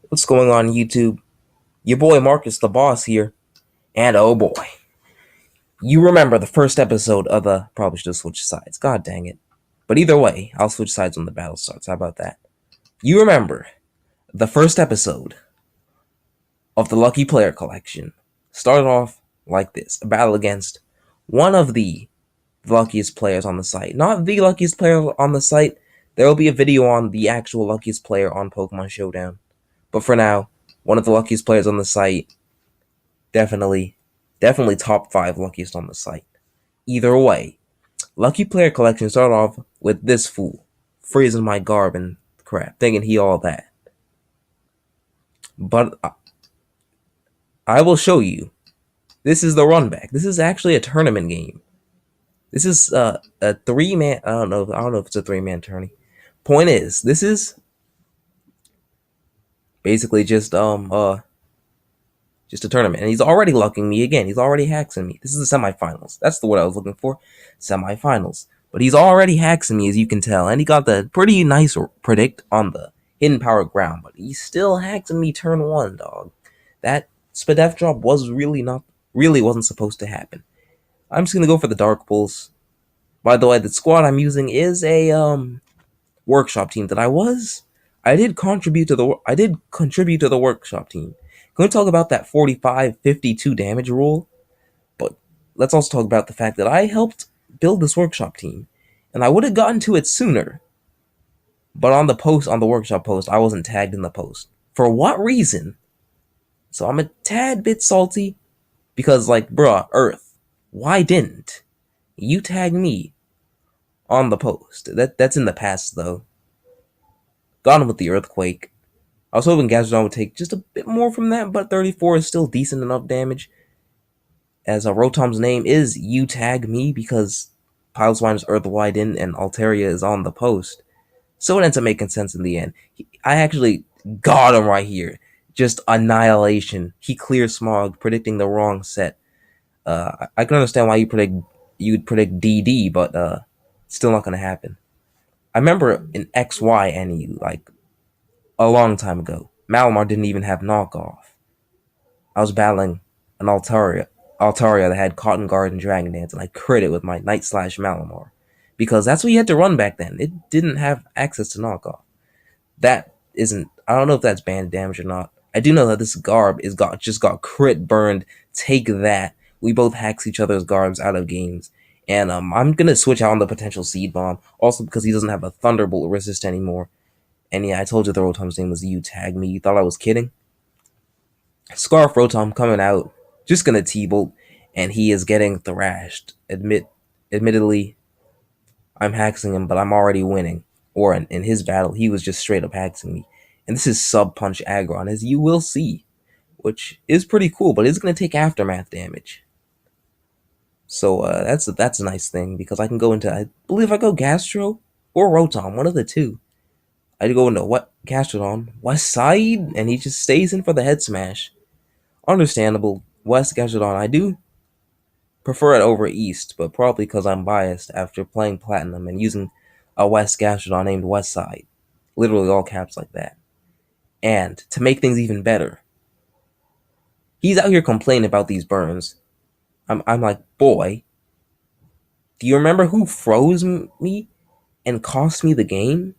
What's going on, YouTube? Your boy Marcus the Boss here, and oh boy, you remember the first episode of the. Probably should have switched sides. God dang it! But either way, I'll switch sides when the battle starts. How about that? You remember the first episode of the Lucky Player Collection started off like this: a battle against one of the luckiest players on the site. Not the luckiest player on the site. There will be a video on the actual luckiest player on Pokemon Showdown. But for now, one of the luckiest players on the site. Definitely top 5 luckiest on the site. Either way, Lucky Player Collection started off with this fool freezing my garb and crap, thinking he all that. But I will show you. This is the run back. This is actually a tournament game. This is a 3-man. I don't know if it's a 3-man tourney. Point is, this is basically just a tournament. And he's already lucking me again. He's already hacking me. This is the semifinals. That's the word I was looking for. Semifinals. But he's already hacking me, as you can tell. And he got the pretty nice predict on the hidden power ground. But he's still hacking me turn 1, dog. That Spadef drop really wasn't supposed to happen. I'm just gonna go for the Dark Pulse. By the way, the squad I'm using is a workshop team I did contribute to the workshop team. Can we talk about that 45-52 damage rule? But let's also talk about the fact that I helped build this workshop team, and I would have gotten to it sooner. But on the workshop post, I wasn't tagged in the post. For what reason? So I'm a tad bit salty, because bruh, Earth, why didn't you tag me on the post? That's in the past though. Got him with the earthquake. I was hoping Gastrodon would take just a bit more from that, but 34 is still decent enough damage. As Rotom's name is You Tag Me, because Piloswine is Earth Widen and Altaria is on the post. So it ends up making sense in the end. I actually got him right here. Just annihilation. He clears Smog, predicting the wrong set. I can understand why you'd predict DD, but still not gonna happen. I remember in XY NE, a long time ago, Malamar didn't even have knockoff. I was battling an Altaria that had Cotton Guard and Dragon Dance, and I crit it with my Night Slash Malamar. Because that's what you had to run back then. It didn't have access to knockoff. I don't know if that's banned damage or not. I do know that this garb just got crit burned. Take that. We both hacks each other's garbs out of games. And I'm gonna switch out on the potential Seed Bomb. Also because he doesn't have a Thunderbolt resist anymore. And yeah, I told you the Rotom's name was You Tag Me. You thought I was kidding? Scarf Rotom coming out. Just gonna T-Bolt. And he is getting thrashed. Admittedly, I'm hacking him, but I'm already winning. Or in his battle, he was just straight up hacking me. And this is sub-punch Aggron, as you will see. Which is pretty cool, but it's gonna take aftermath damage. So that's a nice thing, because I can go into, I believe I go Gastro or Rotom, one of the two. I go into Gastrodon, West Side, and he just stays in for the head smash. Understandable. West Gastrodon, I do prefer it over East, but probably because I'm biased after playing Platinum and using a West Gastrodon named West Side. Literally all caps like that. And to make things even better, he's out here complaining about these burns. I'm like, boy, do you remember who froze me and cost me the game?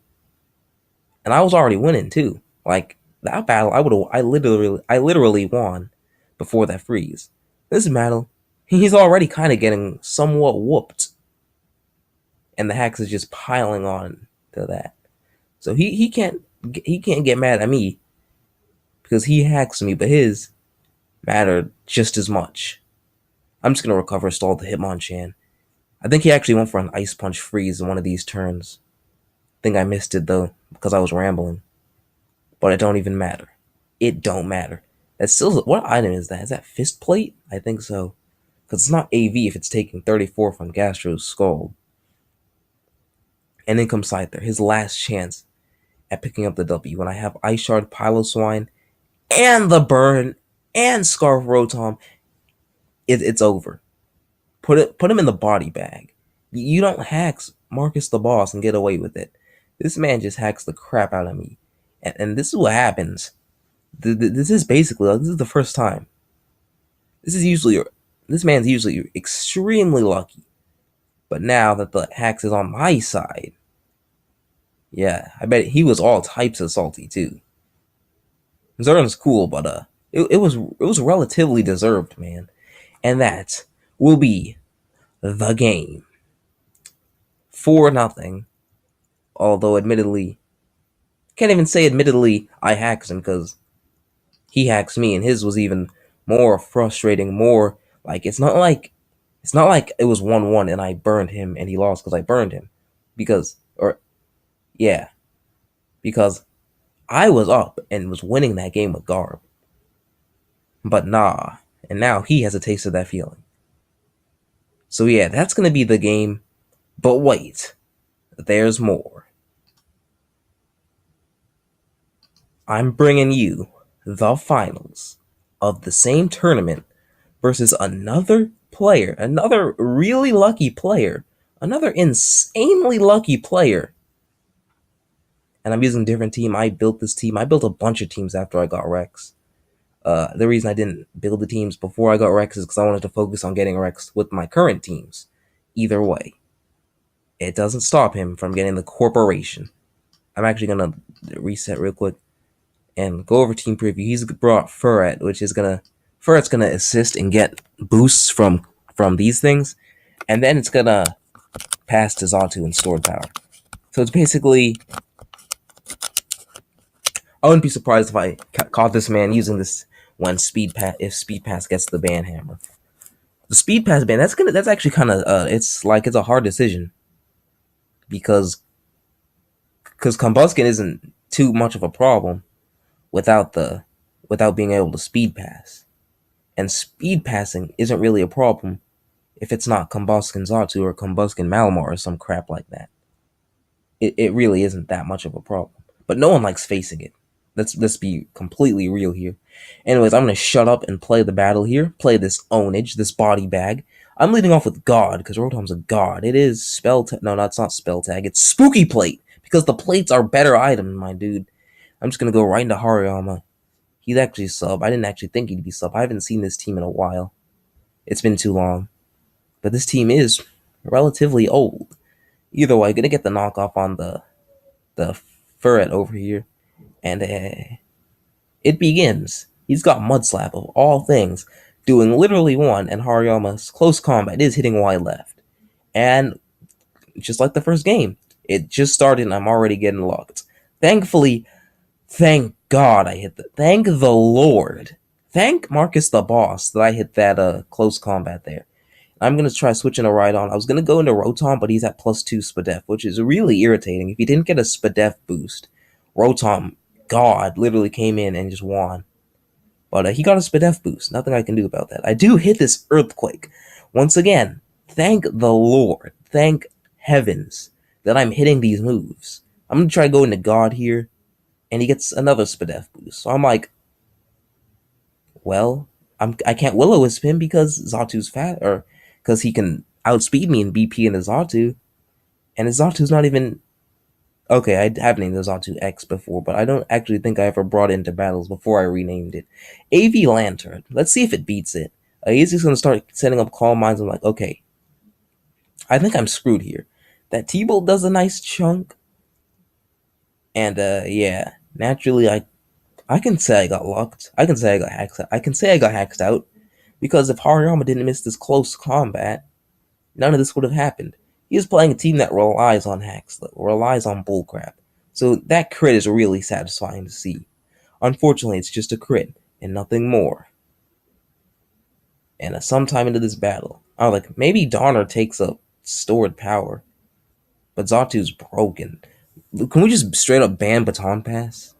And I was already winning too. Like that battle, I literally won before that freeze. This battle, he's already kind of getting somewhat whooped, and the hacks is just piling on to that. So he can't get mad at me because he hacks me, but his mattered just as much. I'm just gonna recover stall the Hitmonchan. I think he actually went for an Ice Punch freeze in one of these turns. I think I missed it though because I was rambling. But it don't even matter. It don't matter. That's still, what item is that? Is that Fist Plate? I think so. Because it's not AV if it's taking 34 from Gastro's Skull. And then comes Scyther, his last chance at picking up the W when I have Ice Shard, Piloswine, and the burn, and Scarf Rotom. It's over. Put him in the body bag. You don't hack Marcus the Boss and get away with it. This man just hacks the crap out of me. And this is what happens This is basically like, this is the first time. This is usually this man's usually extremely lucky, but now that the hacks is on my side, yeah, I bet he was all types of salty too. Zern's cool, but it was relatively deserved, man, and that will be the game. 4-0. Although admittedly, can't even say admittedly I hacked him because he hacks me, and his was even more frustrating. More like it's not like it was 1-1 and I burned him and he lost because I burned him, because or yeah, because I was up and was winning that game with Garb, but nah, and now he has a taste of that feeling. So yeah, that's gonna be the game. But wait, there's more. I'm bringing you the finals of the same tournament versus another player, another really lucky player, another insanely lucky player. And I'm using a different team. I built this team. I built a bunch of teams after I got Rex. The reason I didn't build the teams before I got Rex is because I wanted to focus on getting Rex with my current teams. Either way, it doesn't stop him from getting the corporation. I'm actually gonna reset real quick and go over team preview. He's brought Furret, which is Furret's gonna assist and get boosts from these things, and then it's gonna pass to Zatu and stored power. So it's basically, I wouldn't be surprised if I caught this man using this when Speed Pass gets the ban hammer. The Speed Pass ban, that's actually kind of it's a hard decision because Combuskin isn't too much of a problem without being able to Speed Pass, and Speed Passing isn't really a problem if it's not Combuskin Zatu or Combuskin Malamar or some crap like that. It really isn't that much of a problem. But no one likes facing it. Let's be completely real here. Anyways, I'm gonna shut up and play the battle here. Play this ownage, this body bag. I'm leading off with God because Rotom's a god. It is spell tag. No, that's not spell tag. It's Spooky Plate because the plates are better items, my dude. I'm just gonna go right into Hariyama. He's actually sub. I didn't actually think he'd be sub. I haven't seen this team in a while. It's been too long. But this team is relatively old. Either way, gonna get the knockoff on the Furret over here, and it begins. He's got Mud Slap of all things, doing literally one, and Hariyama's close combat is hitting Y left. And just like the first game, it just started and I'm already getting locked. Thankfully, thank God I hit that. Thank the Lord. Thank Marcus the Boss that I hit that close combat there. I'm going to try switching a ride on. I was going to go into Rotom, but he's at +2 Spadef, which is really irritating. If he didn't get a Spadef boost, Rotom, God, literally came in and just won. But he got a Spadef boost. Nothing I can do about that. I do hit this Earthquake. Once again, thank the Lord. Thank heavens that I'm hitting these moves. I'm going to try going to God here, and he gets another Spadef boost. So I'm like, well, I can't Will-O-Wisp him because Zatu's fat, or because he can outspeed me in BP in the Zatu, and his Zatu's not even... Okay, I have named the Zatu X before, but I don't actually think I ever brought it into battles before I renamed it. AV Lantern. Let's see if it beats it. He's just going to start setting up Calm Minds. I'm like, okay, I think I'm screwed here. That T-Bolt does a nice chunk, and yeah, naturally I can say I got locked. I can say I got hacked out. I can say I got hacked out, because if Hariyama didn't miss this close combat, none of this would have happened. He is playing a team that relies on hacks, that relies on bullcrap. So that crit is really satisfying to see. Unfortunately, it's just a crit and nothing more. And sometime into this battle, I was like, maybe Donner takes up stored power, but Zatu's broken. Can we just straight up ban Baton Pass?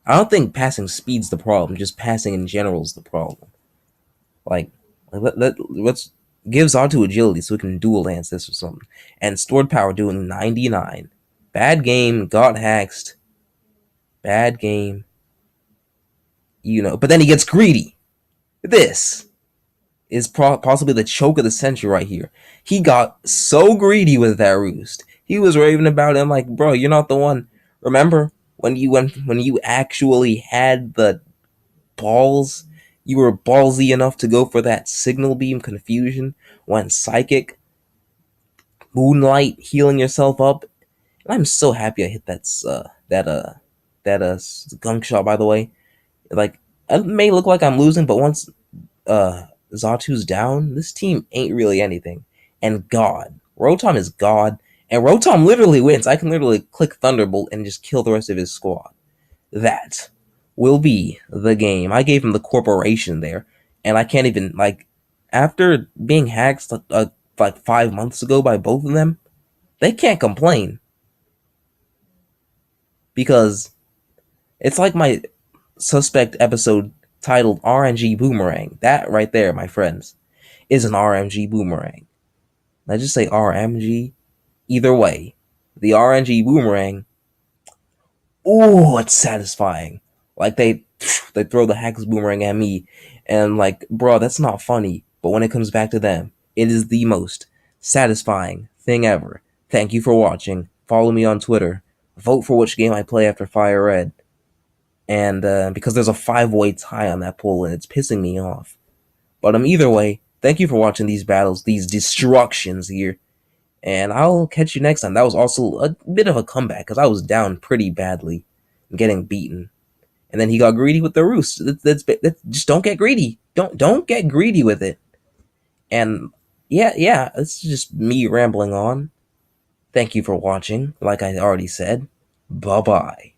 I don't think passing speed's the problem, just passing in general is the problem. Let's give Zatu agility so we can dual lance this or something. And stored power doing 99. Bad game, got hacked. Bad game. But then he gets greedy. This is possibly the choke of the century right here. He got so greedy with that roost. He was raving about it. I'm like, bro, you're not the one. Remember when you actually had the balls, you were ballsy enough to go for that signal beam confusion, went psychic, moonlight, healing yourself up. And I'm so happy I hit that gunk shot. By the way, like it may look like I'm losing, but once Zatu's down, this team ain't really anything. And God, Rotom is God, and Rotom literally wins. I can literally click Thunderbolt and just kill the rest of his squad. That will be the game. I gave him the corporation there, and I can't even like after being hacked like 5 months ago by both of them. They can't complain because it's like my suspect episode titled RNG Boomerang. That right there, my friends, is an RNG Boomerang. I just say RMG. Either way, the RNG Boomerang, ooh, it's satisfying. Like they throw the Hackers Boomerang at me, and like, bro, that's not funny. But when it comes back to them, it is the most satisfying thing ever. Thank you for watching. Follow me on Twitter. Vote for which game I play after Fire Red. And because there's a 5-way tie on that poll, and it's pissing me off. But either way, thank you for watching these battles, these destructions here. And I'll catch you next time. That was also a bit of a comeback because I was down pretty badly, getting beaten, and then he got greedy with the roost. Just don't get greedy. Don't get greedy with it. And yeah, it's just me rambling on. Thank you for watching. Like I already said, bye bye.